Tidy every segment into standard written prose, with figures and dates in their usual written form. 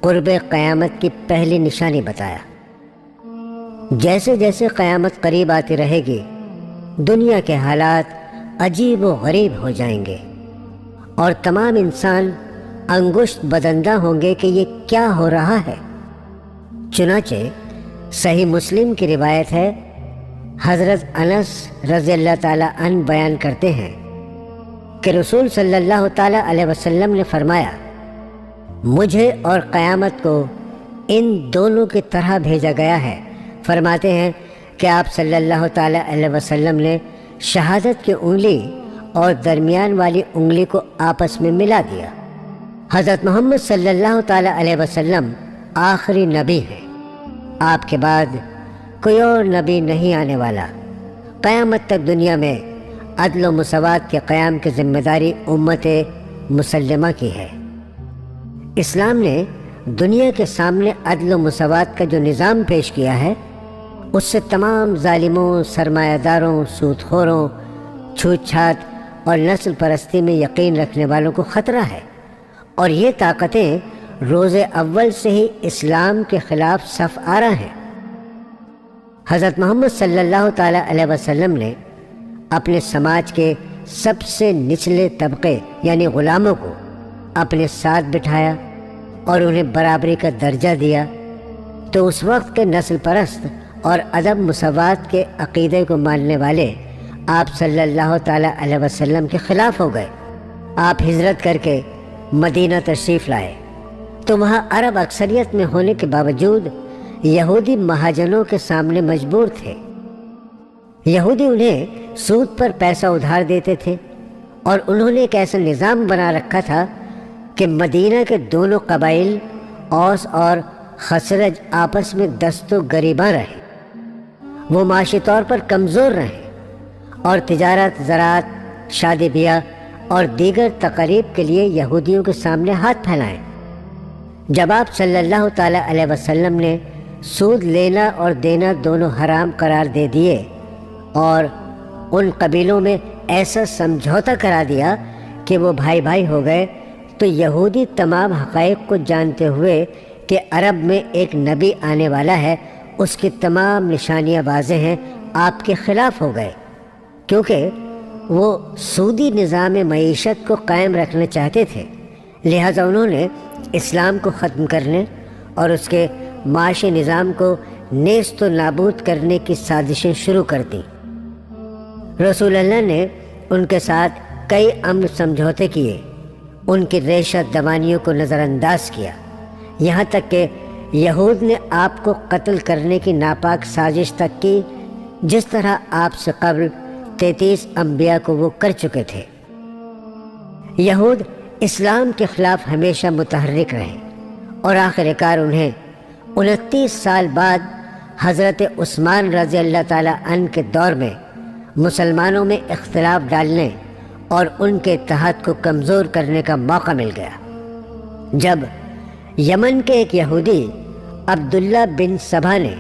قرب قیامت کی پہلی نشانی بتایا۔ جیسے جیسے قیامت قریب آتی رہے گی، دنیا کے حالات عجیب و غریب ہو جائیں گے اور تمام انسان انگشت بدندہ ہوں گے کہ یہ کیا ہو رہا ہے۔ چنانچہ صحیح مسلم کی روایت ہے، حضرت انس رضی اللہ تعالیٰ عنہ بیان کرتے ہیں کہ رسول صلی اللہ تعالیٰ علیہ وسلم نے فرمایا، مجھے اور قیامت کو ان دونوں کی طرح بھیجا گیا ہے۔ فرماتے ہیں کہ آپ صلی اللہ تعالیٰ علیہ وسلم نے شہادت کی انگلی اور درمیان والی انگلی کو آپس میں ملا دیا۔ حضرت محمد صلی اللہ تعالیٰ علیہ وسلم آخری نبی ہیں، آپ کے بعد کوئی اور نبی نہیں آنے والا۔ قیامت تک دنیا میں عدل و مساوات کے قیام کی ذمہ داری امت مسلمہ کی ہے۔ اسلام نے دنیا کے سامنے عدل و مساوات کا جو نظام پیش کیا ہے، اس سے تمام ظالموں، سرمایہ داروں، سود خوروں، چھوت چھات اور نسل پرستی میں یقین رکھنے والوں کو خطرہ ہے، اور یہ طاقتیں روز اول سے ہی اسلام کے خلاف صف آرا ہیں۔ حضرت محمد صلی اللہ تعالیٰ علیہ وسلم نے اپنے سماج کے سب سے نچلے طبقے یعنی غلاموں کو اپنے ساتھ بٹھایا اور انہیں برابری کا درجہ دیا، تو اس وقت کے نسل پرست اور عدم مساوات کے عقیدے کو ماننے والے آپ صلی اللہ تعالیٰ علیہ وسلم کے خلاف ہو گئے۔ آپ ہجرت کر کے مدینہ تشریف لائے تو وہاں عرب اکثریت میں ہونے کے باوجود یہودی مہاجنوں کے سامنے مجبور تھے۔ یہودی انہیں سود پر پیسہ ادھار دیتے تھے، اور انہوں نے ایک ایسا نظام بنا رکھا تھا کہ مدینہ کے دونوں قبائل اوس اور خزرج آپس میں دست و گریباں رہے، وہ معاشی طور پر کمزور رہے اور تجارت، زراعت، شادی بیاہ اور دیگر تقاریب کے لیے یہودیوں کے سامنے ہاتھ پھیلائیں۔ جب آپ صلی اللہ تعالیٰ علیہ وسلم نے سود لینا اور دینا دونوں حرام قرار دے دیے اور ان قبیلوں میں ایسا سمجھوتا کرا دیا کہ وہ بھائی بھائی ہو گئے، تو یہودی تمام حقائق کو جانتے ہوئے کہ عرب میں ایک نبی آنے والا ہے، اس کی تمام نشانیاں واضح ہیں، آپ کے خلاف ہو گئے، کیونکہ وہ سودی نظام معیشت کو قائم رکھنا چاہتے تھے۔ لہٰذا انہوں نے اسلام کو ختم کرنے اور اس کے معاشی نظام کو نیست و نابود کرنے کی سازشیں شروع کر دیں۔ رسول اللہ نے ان کے ساتھ کئی امن سمجھوتے کیے، ان کی ریشہ دوانیوں کو نظر انداز کیا، یہاں تک کہ یہود نے آپ کو قتل کرنے کی ناپاک سازش تک کی، جس طرح آپ سے قبل 33 انبیاء کو وہ کر چکے تھے۔ یہود اسلام کے خلاف ہمیشہ متحرک رہے اور آخر کار انہیں 29 سال بعد حضرت عثمان رضی اللہ تعالیٰ عنہ کے دور میں مسلمانوں میں اختلاف ڈالنے اور ان کے اتحاد کو کمزور کرنے کا موقع مل گیا، جب یمن کے ایک یہودی عبداللہ بن سبا نے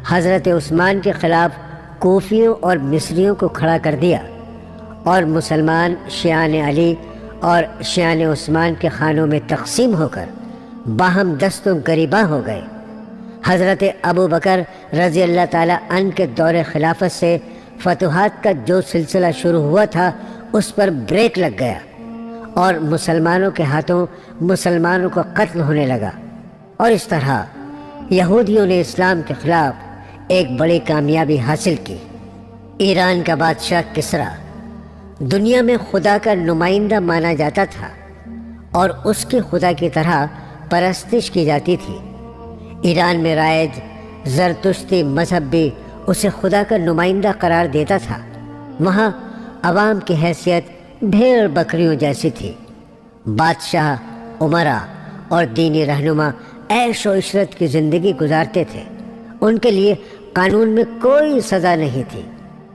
حضرت عثمان کے خلاف کوفیوں اور مصریوں کو کھڑا کر دیا، اور مسلمان شیعان علی اور شیعان عثمان کے خانوں میں تقسیم ہو کر باہم دست و گریباں ہو گئے۔ حضرت ابو بکر رضی اللہ تعالیٰ عنہ کے دور خلافت سے فتوحات کا جو سلسلہ شروع ہوا تھا، اس پر بریک لگ گیا اور مسلمانوں کے ہاتھوں مسلمانوں کو قتل ہونے لگا، اور اس طرح یہودیوں نے اسلام کے خلاف ایک بڑی کامیابی حاصل کی۔ ایران کا بادشاہ کسریٰ دنیا میں خدا کا نمائندہ مانا جاتا تھا اور اس کی خدا کی طرح پرستش کی جاتی تھی۔ ایران میں رائج زرتشتی مذہب بھی اسے خدا کا نمائندہ قرار دیتا تھا۔ وہاں عوام کی حیثیت بھیڑ بکریوں جیسی تھی۔ بادشاہ، امراء اور دینی رہنما عیش و عشرت کی زندگی گزارتے تھے، ان کے لیے قانون میں کوئی سزا نہیں تھی،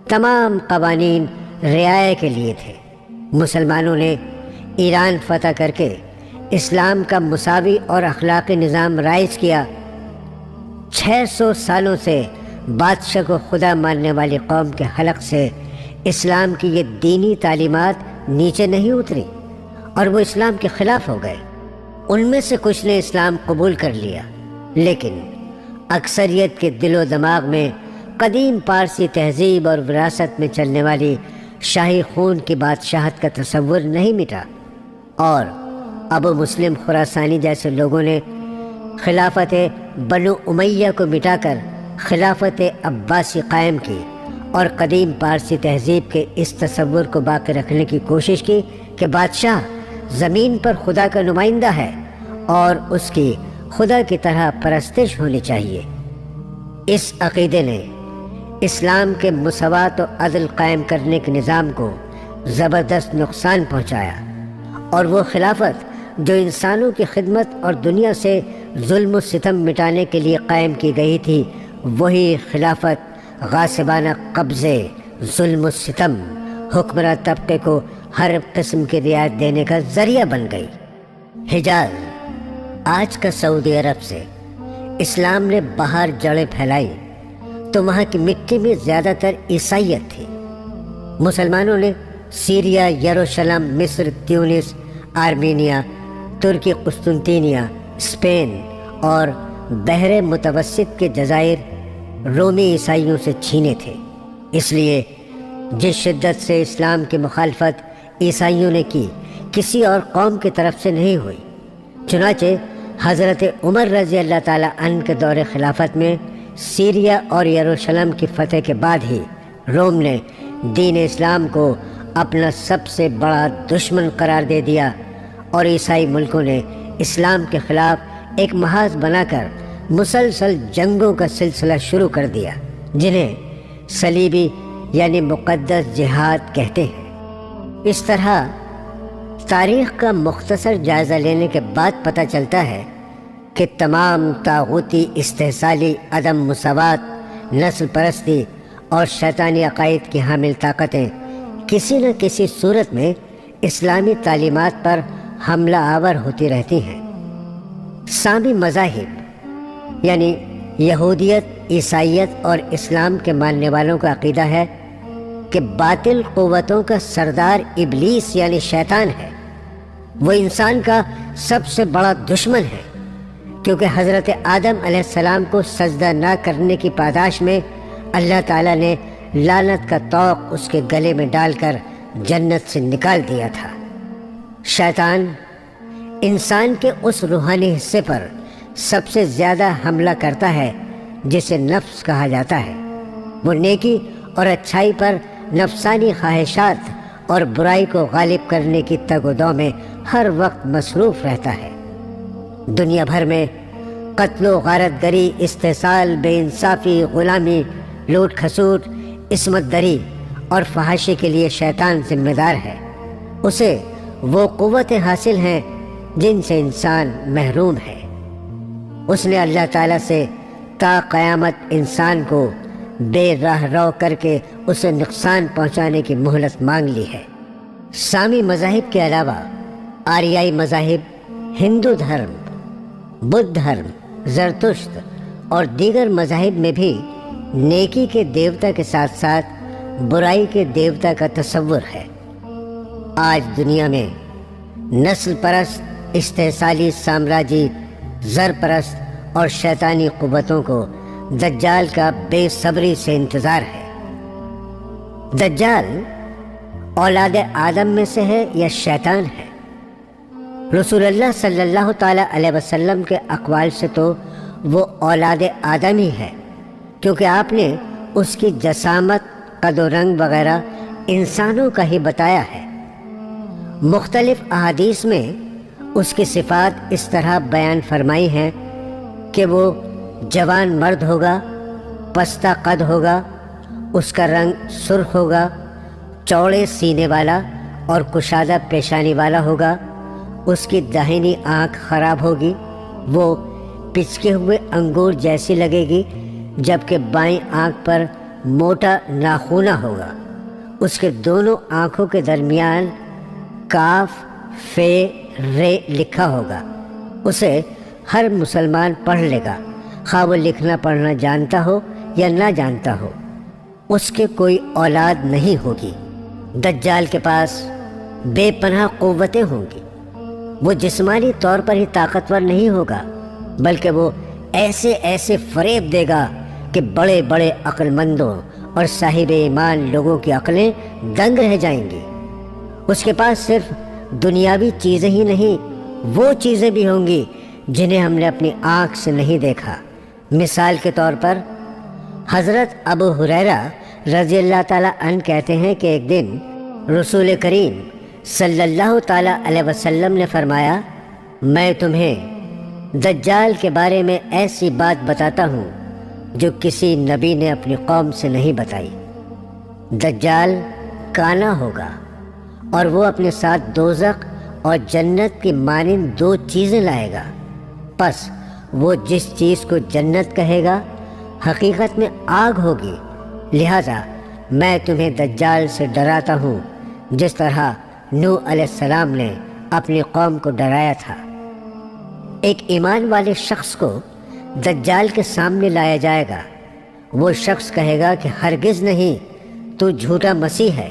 تمام قوانین رعایا کے لیے تھے۔ مسلمانوں نے ایران فتح کر کے اسلام کا مساوی اور اخلاقی نظام رائج کیا۔ 600 سالوں سے بادشاہ کو خدا ماننے والی قوم کے حلق سے اسلام کی یہ دینی تعلیمات نیچے نہیں اتری اور وہ اسلام کے خلاف ہو گئے۔ ان میں سے کچھ نے اسلام قبول کر لیا، لیکن اکثریت کے دل و دماغ میں قدیم پارسی تہذیب اور وراثت میں چلنے والی شاہی خون کی بادشاہت کا تصور نہیں مٹا، اور ابو مسلم خراسانی جیسے لوگوں نے خلافت بنو امیہ کو مٹا کر خلافت عباسی قائم کی اور قدیم پارسی تہذیب کے اس تصور کو باقی رکھنے کی کوشش کی کہ بادشاہ زمین پر خدا کا نمائندہ ہے اور اس کی خدا کی طرح پرستش ہونی چاہیے۔ اس عقیدے نے اسلام کے مساوات و عدل قائم کرنے کے نظام کو زبردست نقصان پہنچایا، اور وہ خلافت جو انسانوں کی خدمت اور دنیا سے ظلم و ستم مٹانے کے لیے قائم کی گئی تھی، وہی خلافت غاصبانہ قبضے، ظلم و ستم، حکمراں طبقے کو ہر قسم کی رعایت دینے کا ذریعہ بن گئی۔ حجاز، آج کا سعودی عرب سے، اسلام نے باہر جڑیں پھیلائی تو وہاں کی مٹی میں زیادہ تر عیسائیت تھی۔ مسلمانوں نے سیریا، یروشلم، مصر، تیونس، آرمینیا، ترکی قسطنطینیہ، اسپین اور بحر متوسط کے جزائر رومی عیسائیوں سے چھینے تھے۔ اس لیے جس شدت سے اسلام کی مخالفت عیسائیوں نے کی، کسی اور قوم کی طرف سے نہیں ہوئی۔ چنانچہ حضرت عمر رضی اللہ تعالیٰ عنہ کے دور خلافت میں سیریا اور یروشلم کی فتح کے بعد ہی روم نے دین اسلام کو اپنا سب سے بڑا دشمن قرار دے دیا، اور عیسائی ملکوں نے اسلام کے خلاف ایک محاذ بنا کر مسلسل جنگوں کا سلسلہ شروع کر دیا، جنہیں صلیبی یعنی مقدس جہاد کہتے ہیں۔ اس طرح تاریخ کا مختصر جائزہ لینے کے بعد پتہ چلتا ہے کہ تمام طاغوتی، استحصالی، عدم مساوات، نسل پرستی اور شیطانی عقائد کی حامل طاقتیں کسی نہ کسی صورت میں اسلامی تعلیمات پر حملہ آور ہوتی رہتی ہیں۔ سامی مذاہب یعنی یہودیت، عیسائیت اور اسلام کے ماننے والوں کا عقیدہ ہے کہ باطل قوتوں کا سردار ابلیس یعنی شیطان ہے، وہ انسان کا سب سے بڑا دشمن ہے، کیونکہ حضرت آدم علیہ السلام کو سجدہ نہ کرنے کی پاداش میں اللہ تعالیٰ نے لعنت کا طوق اس کے گلے میں ڈال کر جنت سے نکال دیا تھا۔ شیطان انسان کے اس روحانی حصے پر سب سے زیادہ حملہ کرتا ہے جسے نفس کہا جاتا ہے۔ وہ نیکی اور اچھائی پر نفسانی خواہشات اور برائی کو غالب کرنے کی تگ و دو میں ہر وقت مصروف رہتا ہے۔ دنیا بھر میں قتل و غارت گری، استحصال، بے انصافی، غلامی، لوٹ کھسوٹ، عصمت دری اور فحاشی کے لیے شیطان ذمہ دار ہے۔ اسے وہ قوتیں حاصل ہیں جن سے انسان محروم ہے۔ اس نے اللہ تعالیٰ سے تا قیامت انسان کو بے راہ رو کر کے اسے نقصان پہنچانے کی مہلت مانگ لی ہے۔ سامی مذاہب کے علاوہ آریائی مذاہب، ہندو دھرم، بدھ دھرم، زرتشت اور دیگر مذاہب میں بھی نیکی کے دیوتا کے ساتھ ساتھ برائی کے دیوتا کا تصور ہے۔ آج دنیا میں نسل پرست، استحصالی، سامراجی، زر پرست اور شیطانی قوتوں کو دجال کا بے صبری سے انتظار ہے۔ دجال اولاد آدم میں سے ہے یا شیطان ہے؟ رسول اللہ صلی اللہ تعالیٰ علیہ وسلم کے اقوال سے تو وہ اولاد آدم ہی ہے، کیونکہ آپ نے اس کی جسامت، قد و رنگ وغیرہ انسانوں کا ہی بتایا ہے۔ مختلف احادیث میں اس کی صفات اس طرح بیان فرمائی ہیں کہ وہ جوان مرد ہوگا، پستہ قد ہوگا، اس کا رنگ سرخ ہوگا، چوڑے سینے والا اور کشادہ پیشانی والا ہوگا، اس کی داہنی آنکھ خراب ہوگی، وہ پچکے ہوئے انگور جیسی لگے گی، جبکہ بائیں آنکھ پر موٹا ناخونہ ہوگا، اس کے دونوں آنکھوں کے درمیان کاف فے رے لکھا ہوگا، اسے ہر مسلمان پڑھ لے گا، خواہ وہ لکھنا پڑھنا جانتا ہو یا نہ جانتا ہو، اس کے کوئی اولاد نہیں ہوگی۔ دجال کے پاس بے پناہ قوتیں ہوں گی، وہ جسمانی طور پر ہی طاقتور نہیں ہوگا، بلکہ وہ ایسے ایسے فریب دے گا کہ بڑے بڑے عقل مندوں اور صاحب ایمان لوگوں کی عقلیں دنگ رہ جائیں گی۔ اس کے پاس صرف دنیاوی چیزیں ہی نہیں، وہ چیزیں بھی ہوں گی جنہیں ہم نے اپنی آنکھ سے نہیں دیکھا۔ مثال کے طور پر حضرت ابو ہریرہ رضی اللہ تعالیٰ عنہ کہتے ہیں کہ ایک دن رسول کریم صلی اللہ تعالیٰ علیہ وسلم نے فرمایا، میں تمہیں دجال کے بارے میں ایسی بات بتاتا ہوں جو کسی نبی نے اپنی قوم سے نہیں بتائی۔ دجال کانا ہوگا اور وہ اپنے ساتھ دوزخ اور جنت کی مانند دو چیزیں لائے گا۔ پس وہ جس چیز کو جنت کہے گا حقیقت میں آگ ہوگی، لہذا میں تمہیں دجال سے ڈراتا ہوں جس طرح نوح علیہ السلام نے اپنی قوم کو ڈرایا تھا۔ ایک ایمان والے شخص کو دجال کے سامنے لایا جائے گا، وہ شخص کہے گا کہ ہرگز نہیں، تو جھوٹا مسیح ہے۔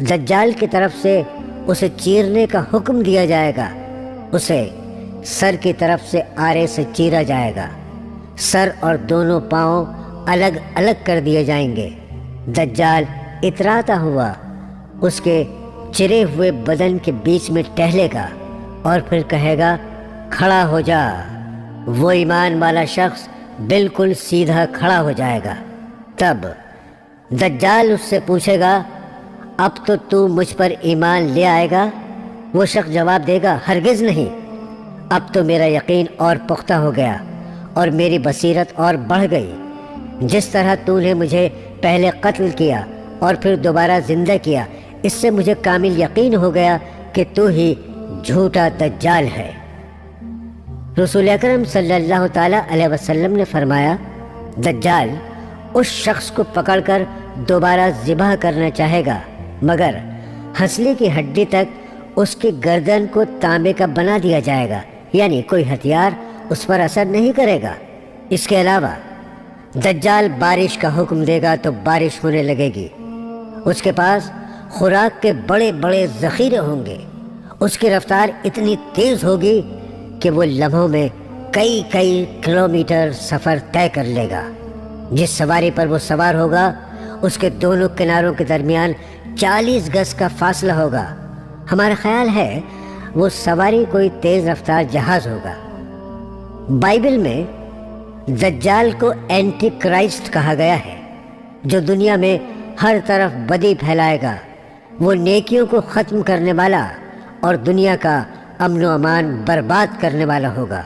دجال کی طرف سے اسے چیرنے کا حکم دیا جائے گا، اسے سر کی طرف سے آرے سے چیرا جائے گا، سر اور دونوں پاؤں الگ الگ کر دیے جائیں گے۔ دجال اتراتا ہوا اس کے چرے ہوئے بدن کے بیچ میں ٹہلے گا اور پھر کہے گا، کھڑا ہو جا۔ وہ ایمان والا شخص بالکل سیدھا کھڑا ہو جائے گا۔ تب دجال اس سے پوچھے گا، اب تو مجھ پر ایمان لے آئے گا؟ وہ شخص جواب دے گا، ہرگز نہیں، اب تو میرا یقین اور پختہ ہو گیا اور میری بصیرت اور بڑھ گئی۔ جس طرح تو نے مجھے پہلے قتل کیا اور پھر دوبارہ زندہ کیا، اس سے مجھے کامل یقین ہو گیا کہ تو ہی جھوٹا دجال ہے۔ رسول اکرم صلی اللہ تعالیٰ علیہ وسلم نے فرمایا، دجال اس شخص کو پکڑ کر دوبارہ ذبح کرنا چاہے گا، مگر ہنسلی کی ہڈی تک اس کی گردن کو تانبے کا بنا دیا جائے گا، یعنی کوئی ہتھیار اس پر اثر نہیں کرے گا۔ اس کے علاوہ دجال بارش کا حکم دے گا تو بارش ہونے لگے گی۔ اس کے پاس خوراک کے بڑے بڑے ذخیرے ہوں گے، اس کی رفتار اتنی تیز ہوگی کہ وہ لمحوں میں کئی کلومیٹر سفر طے کر لے گا۔ جس سواری پر وہ سوار ہوگا اس کے دونوں کناروں کے درمیان 40 گز کا فاصلہ ہوگا۔ ہمارا خیال ہے وہ سواری کوئی تیز رفتار جہاز ہوگا۔ بائبل میں دجال کو اینٹی کرائسٹ کہا گیا ہے، جو دنیا میں ہر طرف بدی پھیلائے گا۔ وہ نیکیوں کو ختم کرنے والا اور دنیا کا امن و امان برباد کرنے والا ہوگا۔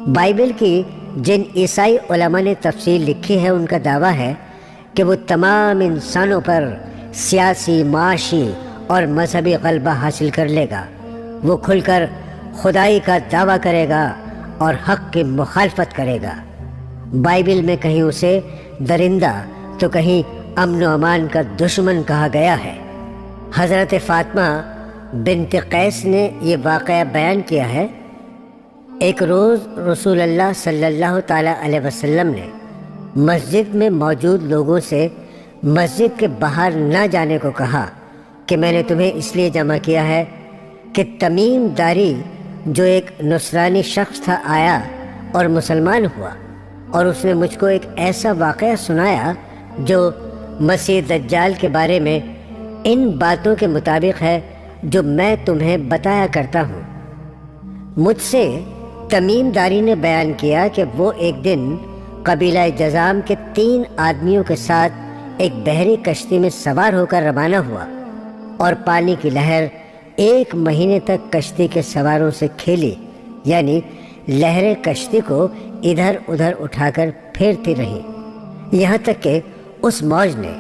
بائبل کی جن عیسائی علماء نے تفسیر لکھی ہے، ان کا دعویٰ ہے کہ وہ تمام انسانوں پر سیاسی، معاشی اور مذہبی غلبہ حاصل کر لے گا۔ وہ کھل کر خدائی کا دعویٰ کرے گا اور حق کی مخالفت کرے گا۔ بائبل میں کہیں اسے درندہ تو کہیں امن و امان کا دشمن کہا گیا ہے۔ حضرت فاطمہ بنت قیس نے یہ واقعہ بیان کیا ہے۔ ایک روز رسول اللہ صلی اللہ تعالیٰ علیہ وسلم نے مسجد میں موجود لوگوں سے مسجد کے باہر نہ جانے کو کہا کہ میں نے تمہیں اس لیے جمع کیا ہے کہ تمیم داری جو ایک نصرانی شخص تھا آیا اور مسلمان ہوا، اور اس نے مجھ کو ایک ایسا واقعہ سنایا جو مسیح دجال کے بارے میں ان باتوں کے مطابق ہے جو میں تمہیں بتایا کرتا ہوں۔ مجھ سے تمیم داری نے بیان کیا کہ وہ ایک دن قبیلہ جذام کے 3 آدمیوں کے ساتھ ایک بحری کشتی میں سوار ہو کر روانہ ہوا، اور پانی کی لہر 1 مہینے تک کشتی کے سواروں سے کھیلی، یعنی لہریں کشتی کو ادھر ادھر اٹھا کر پھیرتی رہیں، یہاں تک کہ اس موج نے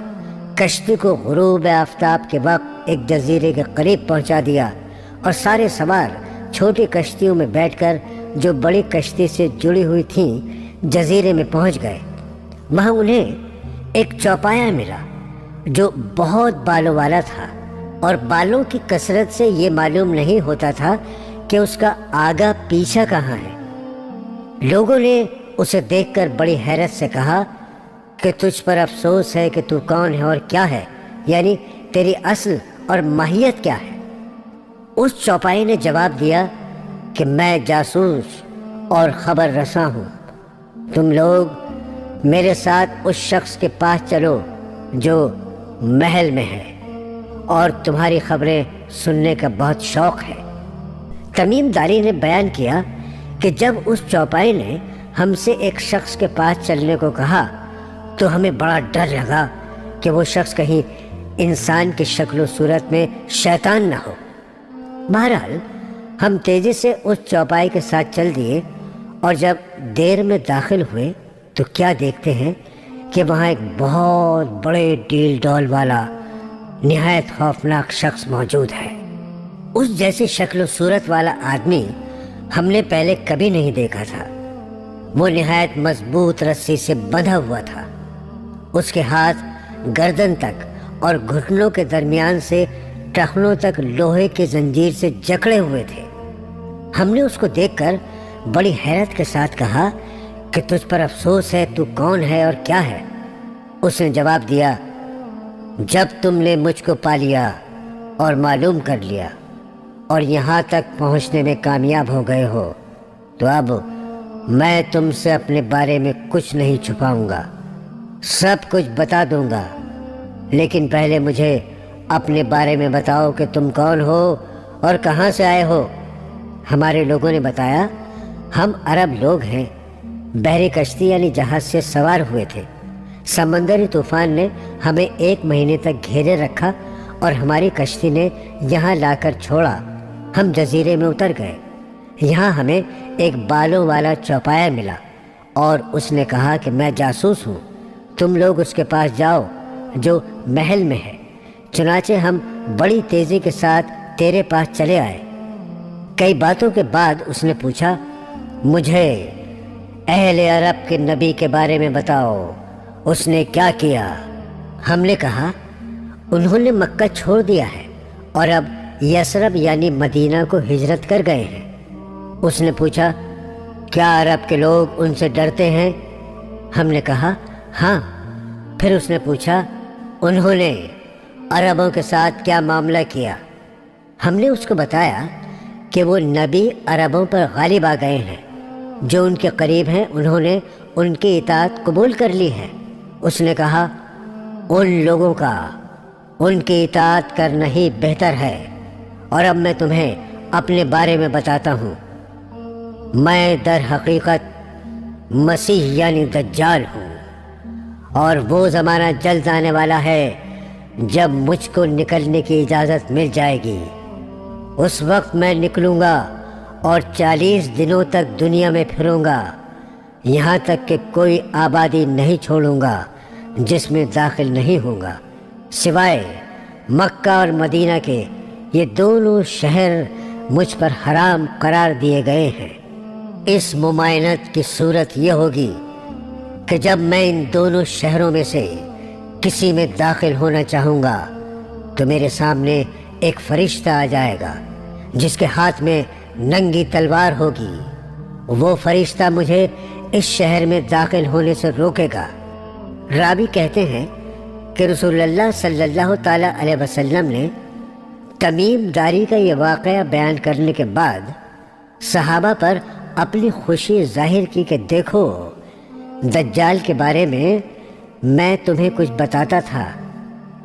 کشتی کو غروب آفتاب کے وقت ایک جزیرے کے قریب پہنچا دیا، اور سارے سوار چھوٹی کشتیوں میں بیٹھ کر جو بڑی کشتی سے جڑی ہوئی تھیں جزیرے میں پہنچ گئے۔ وہاں انہیں ایک چوپایا ملا جو بہت بالوں والا تھا، اور بالوں کی کثرت سے یہ معلوم نہیں ہوتا تھا کہ اس کا آگا پیچھا کہاں ہے۔ لوگوں نے اسے دیکھ کر بڑی حیرت سے کہا کہ تجھ پر افسوس ہے کہ تو کون ہے اور کیا ہے، یعنی تیری اصل اور ماہیت کیا ہے۔ اس چوپائی نے جواب دیا کہ میں جاسوس اور خبر رساں ہوں، تم لوگ میرے ساتھ اس شخص کے پاس چلو جو محل میں ہے اور تمہاری خبریں سننے کا بہت شوق ہے۔ تمیم داری نے بیان کیا کہ جب اس چوپائی نے ہم سے ایک شخص کے پاس چلنے کو کہا تو ہمیں بڑا ڈر لگا کہ وہ شخص کہیں انسان کی شکل و صورت میں شیطان نہ ہو۔ بہرحال ہم تیزی سے اس چوپائی کے ساتھ چل دیے اور جب دیر میں داخل ہوئے تو کیا دیکھتے ہیں کہ وہاں ایک بہت بڑے ڈیل ڈول والا نہایت خوفناک شخص موجود ہے۔ اس جیسی شکل و صورت والا آدمی ہم نے پہلے کبھی نہیں دیکھا تھا۔ وہ نہایت مضبوط رسی سے بندھا ہوا تھا، اس کے ہاتھ گردن تک اور گھٹنوں کے درمیان سے ٹخنوں تک لوہے کی زنجیر سے جکڑے ہوئے تھے۔ ہم نے اس کو دیکھ کر بڑی حیرت کے ساتھ کہا کہ تجھ پر افسوس ہے، تو کون ہے اور کیا ہے؟ اس نے جواب دیا، جب تم نے مجھ کو پا لیا اور معلوم کر لیا اور یہاں تک پہنچنے میں کامیاب ہو گئے ہو تو اب میں تم سے اپنے بارے میں کچھ نہیں چھپاؤں گا، سب کچھ بتا دوں گا، لیکن پہلے مجھے اپنے بارے میں بتاؤ کہ تم کون ہو اور کہاں سے آئے ہو۔ ہمارے لوگوں نے بتایا، ہم عرب لوگ ہیں، بحری کشتی یعنی جہاز سے سوار ہوئے تھے، سمندری طوفان نے ہمیں 1 مہینے تک گھیرے رکھا اور ہماری کشتی نے یہاں لا کر چھوڑا۔ ہم جزیرے میں اتر گئے، یہاں ہمیں ایک بالوں والا چوپایا ملا اور اس نے کہا کہ میں جاسوس ہوں، تم لوگ اس کے پاس جاؤ جو محل میں ہے۔ چنانچہ ہم بڑی تیزی کے ساتھ تیرے پاس چلے آئے۔ کئی باتوں کے بعد اس نے پوچھا، مجھے اہل عرب کے نبی کے بارے میں بتاؤ، اس نے کیا کیا؟ ہم نے کہا، انہوں نے مکہ چھوڑ دیا ہے اور اب یثرب یعنی مدینہ کو ہجرت کر گئے ہیں۔ اس نے پوچھا، کیا عرب کے لوگ ان سے ڈرتے ہیں؟ ہم نے کہا، ہاں۔ پھر اس نے پوچھا، انہوں نے عربوں کے ساتھ کیا معاملہ کیا؟ ہم نے اس کو بتایا کہ وہ نبی عربوں پر غالب آ گئے ہیں، جو ان کے قریب ہیں انہوں نے ان کی اطاعت قبول کر لی ہے۔ اس نے کہا، ان لوگوں کا ان کی اطاعت کرنا ہی بہتر ہے، اور اب میں تمہیں اپنے بارے میں بتاتا ہوں۔ میں در حقیقت مسیح یعنی دجال ہوں، اور وہ زمانہ جلد آنے والا ہے جب مجھ کو نکلنے کی اجازت مل جائے گی۔ اس وقت میں نکلوں گا اور 40 دنوں تک دنیا میں پھروں گا، یہاں تک کہ کوئی آبادی نہیں چھوڑوں گا جس میں داخل نہیں ہوں گا، سوائے مکہ اور مدینہ کے۔ یہ دونوں شہر مجھ پر حرام قرار دیے گئے ہیں۔ اس ممائنت کی صورت یہ ہوگی کہ جب میں ان دونوں شہروں میں سے کسی میں داخل ہونا چاہوں گا تو میرے سامنے ایک فرشتہ آ جائے گا جس کے ہاتھ میں ننگی تلوار ہوگی۔ وہ فرشتہ مجھے اس شہر میں داخل ہونے سے روکے گا۔ راوی کہتے ہیں کہ رسول اللہ صلی اللہ تعالی علیہ وسلم نے تمیم داری کا یہ واقعہ بیان کرنے کے بعد صحابہ پر اپنی خوشی ظاہر کی کہ دیکھو، دجال کے بارے میں تمہیں کچھ بتاتا تھا،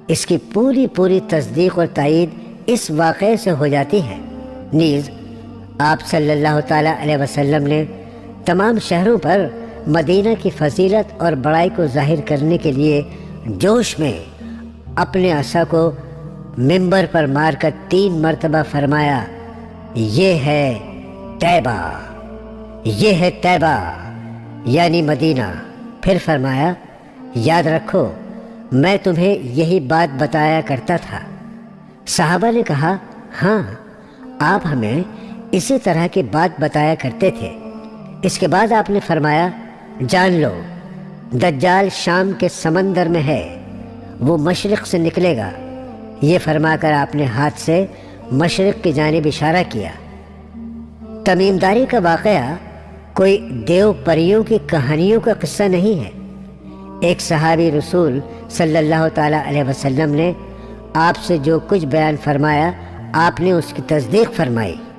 اس کی پوری تصدیق اور تائید اس واقعے سے ہو جاتی ہے۔ نیز آپ صلی اللہ تعالی علیہ وسلم نے تمام شہروں پر مدینہ کی فضیلت اور بڑائی کو ظاہر کرنے کے لیے جوش میں اپنے عصا کو منبر پر مار کر 3 مرتبہ فرمایا، یہ ہے طیبہ، یہ ہے طیبہ یعنی مدینہ۔ پھر فرمایا، یاد رکھو میں تمہیں یہی بات بتایا کرتا تھا۔ صحابہ نے کہا، ہاں آپ ہمیں اسی طرح کی بات بتایا کرتے تھے۔ اس کے بعد آپ نے فرمایا، جان لو دجال شام کے سمندر میں ہے، وہ مشرق سے نکلے گا۔ یہ فرما کر آپ نے ہاتھ سے مشرق کی جانب اشارہ کیا۔ تمیم داری کا واقعہ کوئی دیو پریوں کی کہانیوں کا قصہ نہیں ہے۔ ایک صحابی رسول صلی اللہ تعالی علیہ وسلم نے آپ سے جو کچھ بیان فرمایا آپ نے اس کی تصدیق فرمائی۔